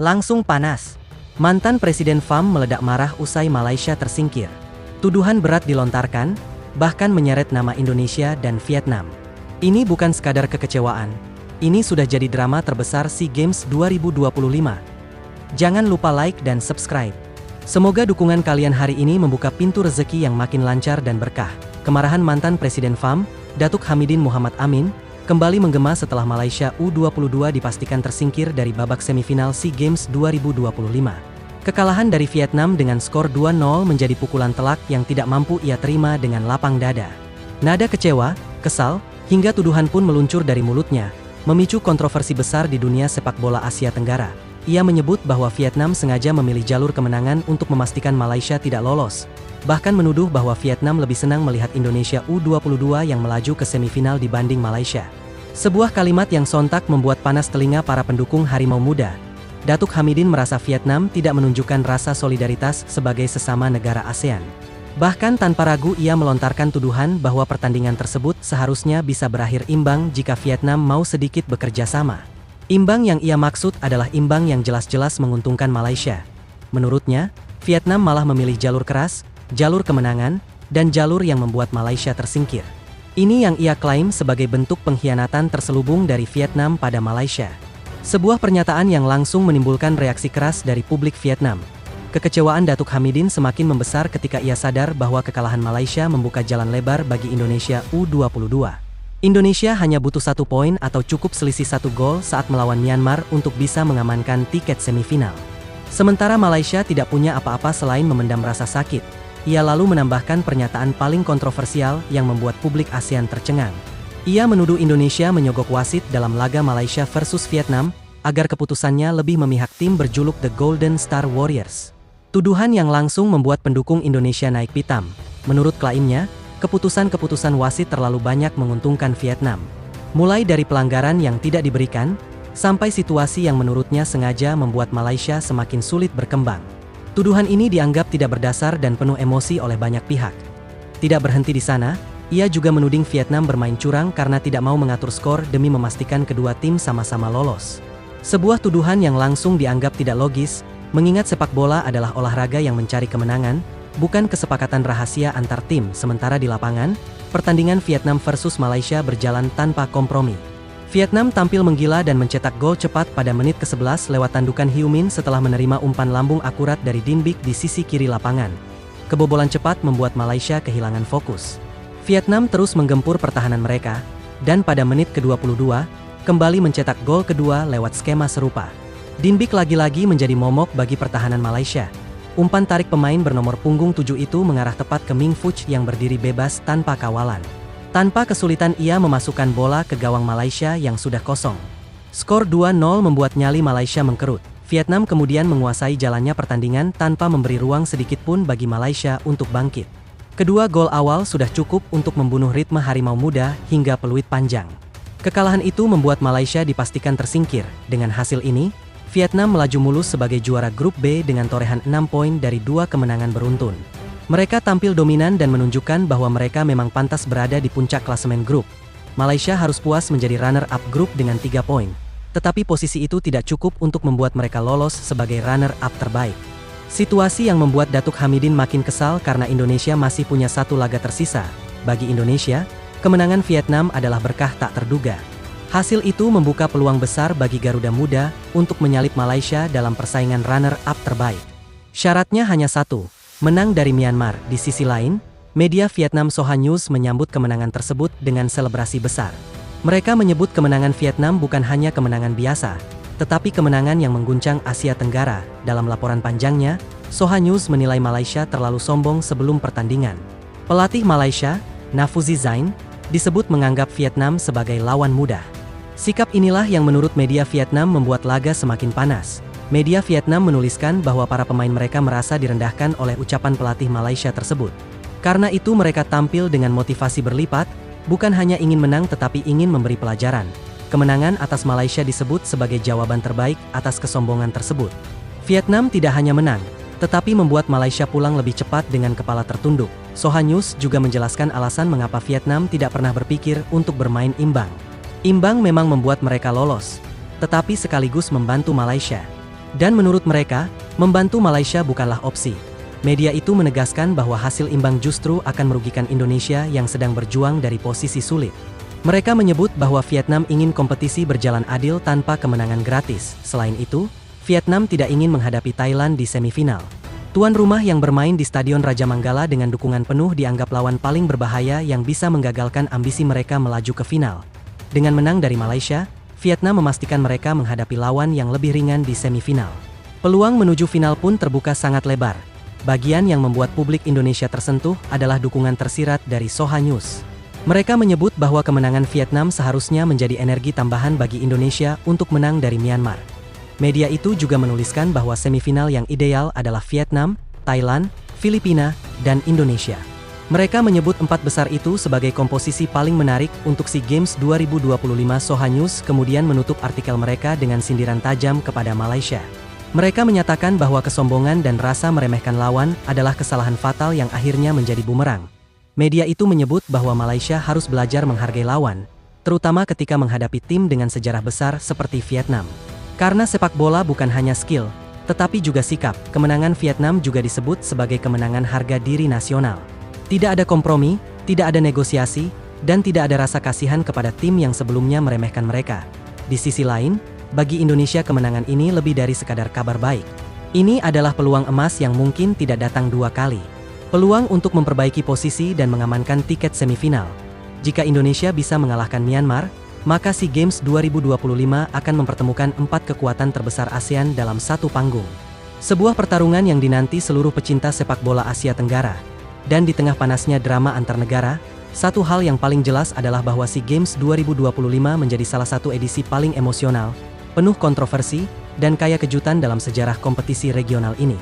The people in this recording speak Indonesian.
Langsung panas. Mantan Presiden FAM meledak marah usai Malaysia tersingkir. Tuduhan berat dilontarkan, bahkan menyeret nama Indonesia dan Vietnam. Ini bukan sekadar kekecewaan. Ini sudah jadi drama terbesar SEA Games 2025. Jangan lupa like dan subscribe. Semoga dukungan kalian hari ini membuka pintu rezeki yang makin lancar dan berkah. Kemarahan mantan Presiden FAM, Datuk Hamidin Muhammad Amin, kembali menggema setelah Malaysia U22 dipastikan tersingkir dari babak semifinal SEA Games 2025. Kekalahan dari Vietnam dengan skor 2-0 menjadi pukulan telak yang tidak mampu ia terima dengan lapang dada. Nada kecewa, kesal, hingga tuduhan pun meluncur dari mulutnya, memicu kontroversi besar di dunia sepak bola Asia Tenggara. Ia menyebut bahwa Vietnam sengaja memilih jalur kemenangan untuk memastikan Malaysia tidak lolos. Bahkan menuduh bahwa Vietnam lebih senang melihat Indonesia U22 yang melaju ke semifinal dibanding Malaysia. Sebuah kalimat yang sontak membuat panas telinga para pendukung Harimau Muda. Datuk Hamidin merasa Vietnam tidak menunjukkan rasa solidaritas sebagai sesama negara ASEAN. Bahkan tanpa ragu ia melontarkan tuduhan bahwa pertandingan tersebut seharusnya bisa berakhir imbang jika Vietnam mau sedikit bekerja sama. Imbang yang ia maksud adalah imbang yang jelas-jelas menguntungkan Malaysia. Menurutnya, Vietnam malah memilih jalur keras, jalur kemenangan, dan jalur yang membuat Malaysia tersingkir. Ini yang ia klaim sebagai bentuk pengkhianatan terselubung dari Vietnam pada Malaysia. Sebuah pernyataan yang langsung menimbulkan reaksi keras dari publik Vietnam. Kekecewaan Datuk Hamidin semakin membesar ketika ia sadar bahwa kekalahan Malaysia membuka jalan lebar bagi Indonesia U22. Indonesia hanya butuh 1 poin atau cukup selisih 1 gol saat melawan Myanmar untuk bisa mengamankan tiket semifinal. Sementara Malaysia tidak punya apa-apa selain memendam rasa sakit. Ia lalu menambahkan pernyataan paling kontroversial yang membuat publik ASEAN tercengang. Ia menuduh Indonesia menyogok wasit dalam laga Malaysia versus Vietnam, agar keputusannya lebih memihak tim berjuluk The Golden Star Warriors. Tuduhan yang langsung membuat pendukung Indonesia naik pitam. Menurut klaimnya, keputusan-keputusan wasit terlalu banyak menguntungkan Vietnam. Mulai dari pelanggaran yang tidak diberikan, sampai situasi yang menurutnya sengaja membuat Malaysia semakin sulit berkembang. Tuduhan ini dianggap tidak berdasar dan penuh emosi oleh banyak pihak. Tidak berhenti di sana, ia juga menuding Vietnam bermain curang karena tidak mau mengatur skor demi memastikan kedua tim sama-sama lolos. Sebuah tuduhan yang langsung dianggap tidak logis, mengingat sepak bola adalah olahraga yang mencari kemenangan, bukan kesepakatan rahasia antar tim. Sementara di lapangan, pertandingan Vietnam versus Malaysia berjalan tanpa kompromi. Vietnam tampil menggila dan mencetak gol cepat pada menit ke-11 lewat tandukan Hieu Min setelah menerima umpan lambung akurat dari Dinh Bích di sisi kiri lapangan. Kebobolan cepat membuat Malaysia kehilangan fokus. Vietnam terus menggempur pertahanan mereka, dan pada menit ke-22, kembali mencetak gol kedua lewat skema serupa. Dinh Bích lagi-lagi menjadi momok bagi pertahanan Malaysia. Umpan tarik pemain bernomor punggung 7 itu mengarah tepat ke Ming Fuch yang berdiri bebas tanpa kawalan. Tanpa kesulitan ia memasukkan bola ke gawang Malaysia yang sudah kosong. Skor 2-0 membuat nyali Malaysia mengkerut. Vietnam kemudian menguasai jalannya pertandingan tanpa memberi ruang sedikit pun bagi Malaysia untuk bangkit. Kedua gol awal sudah cukup untuk membunuh ritme Harimau Muda hingga peluit panjang. Kekalahan itu membuat Malaysia dipastikan tersingkir. Dengan hasil ini, Vietnam melaju mulus sebagai juara grup B dengan torehan 6 poin dari 2 kemenangan beruntun. Mereka tampil dominan dan menunjukkan bahwa mereka memang pantas berada di puncak klasemen grup. Malaysia harus puas menjadi runner-up grup dengan 3 poin. Tetapi posisi itu tidak cukup untuk membuat mereka lolos sebagai runner-up terbaik. Situasi yang membuat Datuk Hamidin makin kesal karena Indonesia masih punya 1 laga tersisa. Bagi Indonesia, kemenangan Vietnam adalah berkah tak terduga. Hasil itu membuka peluang besar bagi Garuda Muda untuk menyalip Malaysia dalam persaingan runner-up terbaik. Syaratnya hanya 1. Menang dari Myanmar. Di sisi lain, media Vietnam Soha News menyambut kemenangan tersebut dengan selebrasi besar. Mereka menyebut kemenangan Vietnam bukan hanya kemenangan biasa, tetapi kemenangan yang mengguncang Asia Tenggara. Dalam laporan panjangnya, Soha News menilai Malaysia terlalu sombong sebelum pertandingan. Pelatih Malaysia, Nafuzi Zain, disebut menganggap Vietnam sebagai lawan mudah. Sikap inilah yang menurut media Vietnam membuat laga semakin panas. Media Vietnam menuliskan bahwa para pemain mereka merasa direndahkan oleh ucapan pelatih Malaysia tersebut. Karena itu mereka tampil dengan motivasi berlipat, bukan hanya ingin menang tetapi ingin memberi pelajaran. Kemenangan atas Malaysia disebut sebagai jawaban terbaik atas kesombongan tersebut. Vietnam tidak hanya menang, tetapi membuat Malaysia pulang lebih cepat dengan kepala tertunduk. Soha News juga menjelaskan alasan mengapa Vietnam tidak pernah berpikir untuk bermain imbang. Imbang memang membuat mereka lolos, tetapi sekaligus membantu Malaysia. Dan menurut mereka, membantu Malaysia bukanlah opsi. Media itu menegaskan bahwa hasil imbang justru akan merugikan Indonesia yang sedang berjuang dari posisi sulit. Mereka menyebut bahwa Vietnam ingin kompetisi berjalan adil tanpa kemenangan gratis. Selain itu, Vietnam tidak ingin menghadapi Thailand di semifinal. Tuan rumah yang bermain di Stadion Raja Manggala dengan dukungan penuh dianggap lawan paling berbahaya yang bisa menggagalkan ambisi mereka melaju ke final. Dengan menang dari Malaysia, Vietnam memastikan mereka menghadapi lawan yang lebih ringan di semifinal. Peluang menuju final pun terbuka sangat lebar. Bagian yang membuat publik Indonesia tersentuh adalah dukungan tersirat dari Soha News. Mereka menyebut bahwa kemenangan Vietnam seharusnya menjadi energi tambahan bagi Indonesia untuk menang dari Myanmar. Media itu juga menuliskan bahwa semifinal yang ideal adalah Vietnam, Thailand, Filipina, dan Indonesia. Mereka menyebut 4 besar itu sebagai komposisi paling menarik untuk SEA Games 2025. Soha News kemudian menutup artikel mereka dengan sindiran tajam kepada Malaysia. Mereka menyatakan bahwa kesombongan dan rasa meremehkan lawan adalah kesalahan fatal yang akhirnya menjadi bumerang. Media itu menyebut bahwa Malaysia harus belajar menghargai lawan, terutama ketika menghadapi tim dengan sejarah besar seperti Vietnam. Karena sepak bola bukan hanya skill, tetapi juga sikap. Kemenangan Vietnam juga disebut sebagai kemenangan harga diri nasional. Tidak ada kompromi, tidak ada negosiasi, dan tidak ada rasa kasihan kepada tim yang sebelumnya meremehkan mereka. Di sisi lain, bagi Indonesia kemenangan ini lebih dari sekadar kabar baik. Ini adalah peluang emas yang mungkin tidak datang 2 kali. Peluang untuk memperbaiki posisi dan mengamankan tiket semifinal. Jika Indonesia bisa mengalahkan Myanmar, maka SEA Games 2025 akan mempertemukan 4 kekuatan terbesar ASEAN dalam satu panggung. Sebuah pertarungan yang dinanti seluruh pecinta sepak bola Asia Tenggara. Dan di tengah panasnya drama antar negara, satu hal yang paling jelas adalah bahwa SEA Games 2025 menjadi salah satu edisi paling emosional, penuh kontroversi, dan kaya kejutan dalam sejarah kompetisi regional ini.